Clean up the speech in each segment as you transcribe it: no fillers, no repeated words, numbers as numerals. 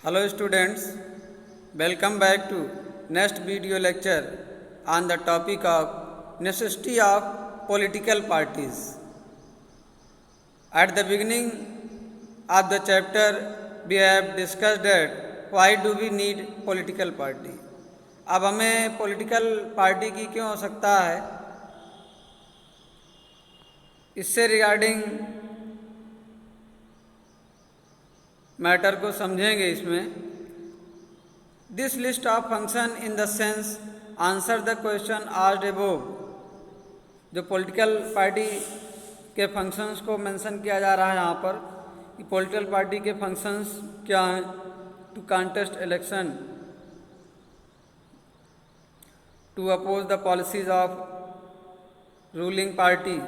Hello students, welcome back to next video lecture on the topic of necessity of political parties. At the beginning of the chapter we have discussed that why do we need political party. अब हमें political party की क्यों आवश्यकता है, इससे regarding matter को समझेंगे। इसमें this list of function in the sense answer the question asked above. जो पॉलिटिकल पार्टी के फंक्शंस को मेंशन किया जा रहा है यहाँ पर कि पॉलिटिकल पार्टी के फंक्शंस क्या हैं। To contest election, to oppose the policies of ruling party,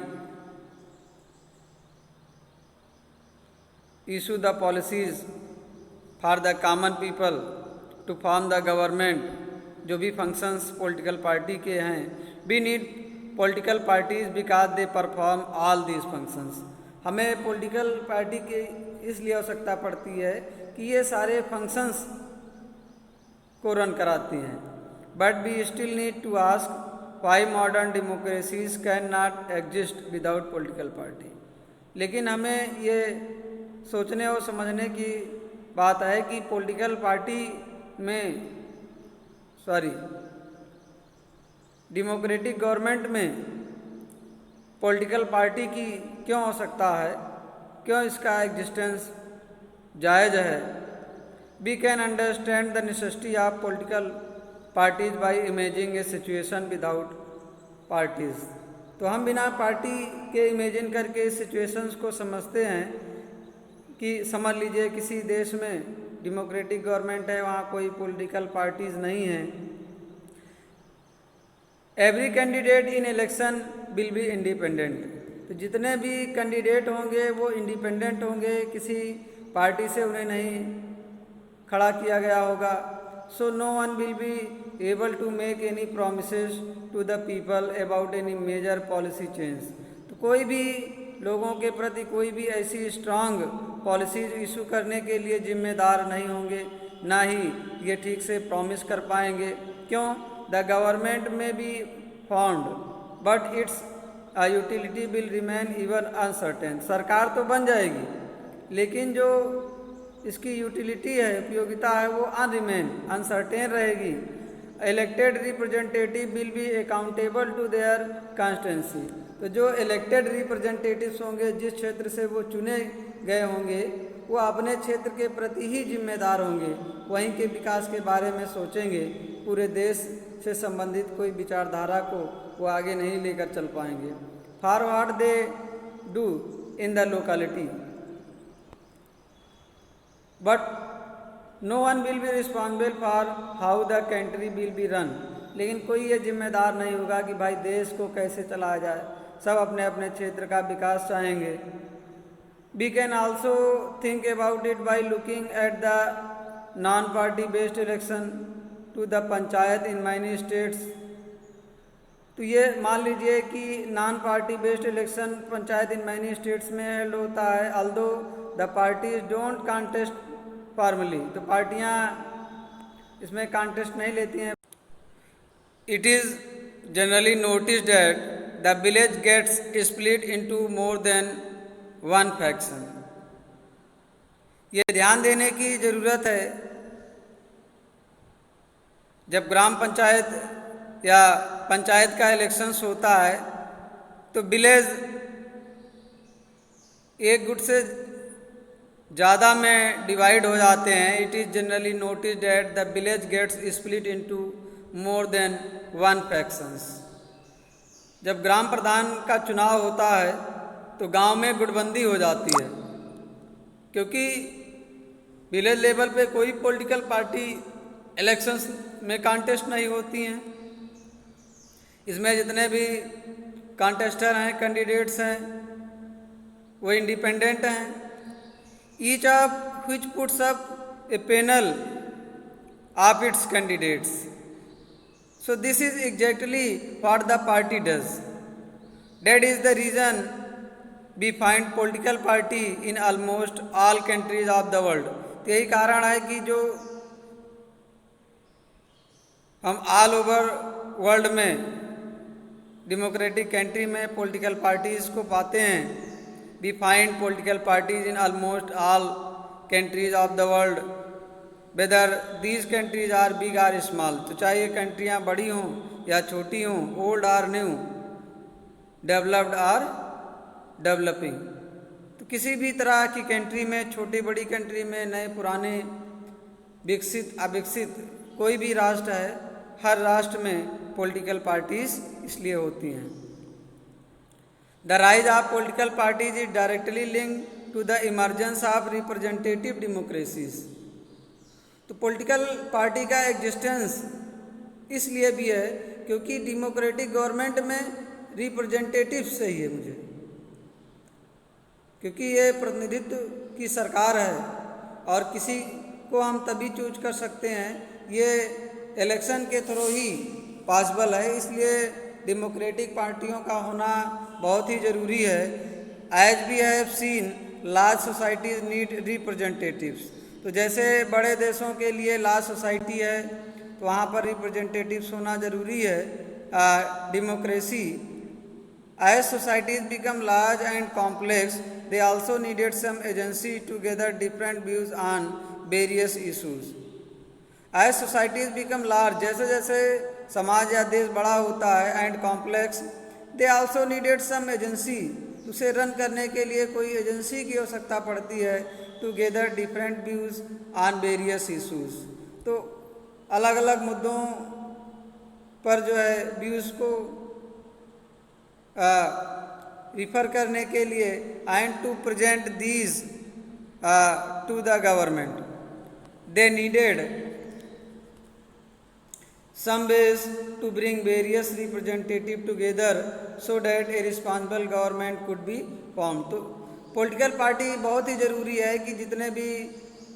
issue the policies for the common people, to form the government। जो भी फंक्शंस पॉलिटिकल पार्टी के हैं, we need political parties because they perform all these functions। हमें political party की इसलिए आवश्यकता पड़ती है कि ये सारे फंक्शंस को रन कराती हैं। But we still need to ask why modern democracies can not exist without political party. लेकिन हमें ये सोचने और समझने की बात है कि पॉलिटिकल पार्टी में डेमोक्रेटिक गवर्नमेंट में पॉलिटिकल पार्टी की क्यों आवश्यकता है, क्यों इसका एग्जिस्टेंस जायज़ है। We can understand the necessity of political parties by imaging a situation without parties. तो हम बिना पार्टी के इमेजिन करके इस सिचुएशंस को समझते हैं कि समझ लीजिए किसी देश में डेमोक्रेटिक गवर्नमेंट है, वहाँ कोई पॉलिटिकल पार्टीज नहीं है। Every candidate in election will be independent. तो जितने भी कैंडिडेट होंगे वो इंडिपेंडेंट होंगे, किसी पार्टी से उन्हें नहीं खड़ा किया गया होगा। So no one will be able to make any promises to the people about any major policy change. तो कोई भी लोगों के प्रति कोई भी ऐसी स्ट्रांग पॉलिसीज इशू करने के लिए जिम्मेदार नहीं होंगे, ना ही ये ठीक से प्रॉमिस कर पाएंगे। क्यों? द गवर्नमेंट में be found but it's utility will remain even uncertain. सरकार तो बन जाएगी लेकिन जो इसकी यूटिलिटी है, उपयोगिता है, वो अनसर्टेन रहेगी। Elected representative will be accountable to their constituency. तो जो इलेक्टेड रिप्रेजेंटेटिव्स होंगे, जिस क्षेत्र से वो चुने गए होंगे, वो अपने क्षेत्र के प्रति ही जिम्मेदार होंगे, वहीं के विकास के बारे में सोचेंगे। पूरे देश से संबंधित कोई विचारधारा को वो आगे नहीं लेकर चल पाएंगे। For what they do in the locality but no one will be responsible for how the country will be run. लेकिन कोई ये जिम्मेदार नहीं होगा कि भाई देश को कैसे चलाया जाए, सब अपने अपने क्षेत्र का विकास चाहेंगे। We can also think about it by looking at the non-party based election to the panchayat in many states। तो ये मान लीजिए कि non party based election panchayat in many states में हेल्ड होता है। Although the parties don't contest formally. तो पार्टियाँ इसमें कॉन्टेस्ट नहीं लेती हैं। It is generally notice that the village gets split into more than one faction. ये ध्यान देने की ज़रूरत है, जब ग्राम पंचायत या पंचायत का इलेक्शंस होता है तो विलेज एक गुट से ज़्यादा में डिवाइड हो जाते हैं। It is generally notice that the village gets split into more than one factions. जब ग्राम प्रधान का चुनाव होता है तो गांव में गुटबंदी हो जाती है, क्योंकि विलेज लेवल पे कोई पॉलिटिकल पार्टी इलेक्शंस में कॉन्टेस्ट नहीं होती हैं। इसमें जितने भी कॉन्टेस्टर हैं, कैंडिडेट्स हैं, वो इंडिपेंडेंट हैं। Each of which puts up a panel of its candidates. So this is exactly what the party does. That is the reason we find political party in almost all countries of the world। तो यही कारण है कि जो हम all over world में democratic country में political parties को पाते हैं। We find political parties in almost all countries of the world whether these countries are big or small. तो चाहे ये कंट्रियाँ बड़ी हों या छोटी हों, old or new, developed or developing, तो किसी भी तरह की कंट्री में, छोटी बड़ी कंट्री में, नए पुराने, विकसित अविकसित, कोई भी राष्ट्र है, हर राष्ट्र में पॉलिटिकल पार्टीज इसलिए होती हैं। The rise of political parties is directly linked to the emergence of representative democracies. तो पॉलिटिकल पार्टी का एग्जिस्टेंस इसलिए भी है क्योंकि डेमोक्रेटिक गवर्नमेंट में रिप्रेजेंटेटिव चाहिए मुझे, क्योंकि ये प्रतिनिधित्व की सरकार है और किसी को हम तभी चूज कर सकते हैं, ये इलेक्शन के थ्रू ही पॉसिबल है। इसलिए डेमोक्रेटिक पार्टियों का होना बहुत ही ज़रूरी है। As we have seen large societies need representatives. तो जैसे बड़े देशों के लिए लार्ज सोसाइटी है तो वहाँ पर रिप्रेजेंटेटिव्स होना ज़रूरी है। Democracy as societies become large and complex, they also needed some agency to gather different views on various issues. As societies become large, जैसे जैसे समाज या देश बड़ा होता है, and complex, they also needed some agency, उसे रन करने के लिए कोई एजेंसी की आवश्यकता पड़ती है, to gather different views on various issues. तो अलग अलग मुद्दों पर जो है व्यूज़ को रिफ़र करने के लिए and to present these to the government, they needed some ways to bring various representative together so that a responsible government could be formed. तो पॉलिटिकल पार्टी बहुत ही ज़रूरी है कि जितने भी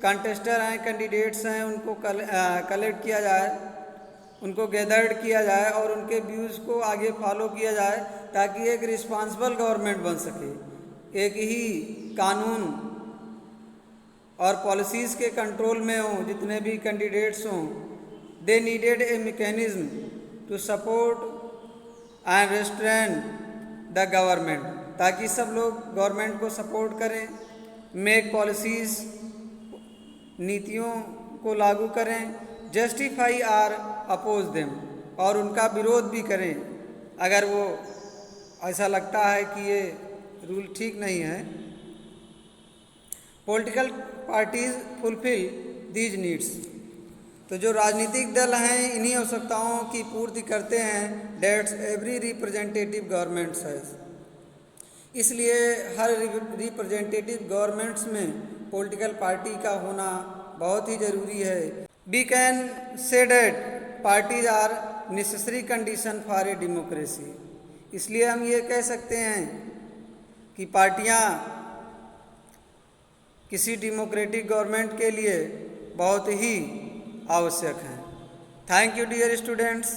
कंटेस्टर हैं, कैंडिडेट्स हैं, उनको कलेक्ट किया जाए, उनको गैदर्ड किया जाए और उनके व्यूज़ को आगे फॉलो किया जाए ताकि एक रिस्पांसिबल गवर्नमेंट बन सके। एक ही कानून और पॉलिसीज़ के कंट्रोल में हों जितने भी कैंडिडेट्स हों। They needed a mechanism to support and restrain the government, ताकि सब लोग गवर्नमेंट को सपोर्ट करें, मेक पॉलिसीज़, नीतियों को लागू करें, जस्टिफाई आर अपोज देम, और उनका विरोध भी करें अगर वो ऐसा लगता है कि ये रूल ठीक नहीं है। Political parties fulfil these needs. तो जो राजनीतिक दल हैं इन्हीं आवश्यकताओं की पूर्ति करते हैं डेट्स एवरी रिप्रेजेंटेटिव गवर्नमेंट्स है। इसलिए हर रिप्रेजेंटेटिव गवर्नमेंट्स में पॉलिटिकल पार्टी का होना बहुत ही ज़रूरी है। We can say that parties are necessary condition for a democracy. इसलिए हम ये कह सकते हैं कि पार्टियां किसी डेमोक्रेटिक गवर्नमेंट के लिए बहुत ही आवश्यक हैं। Thank you dear students.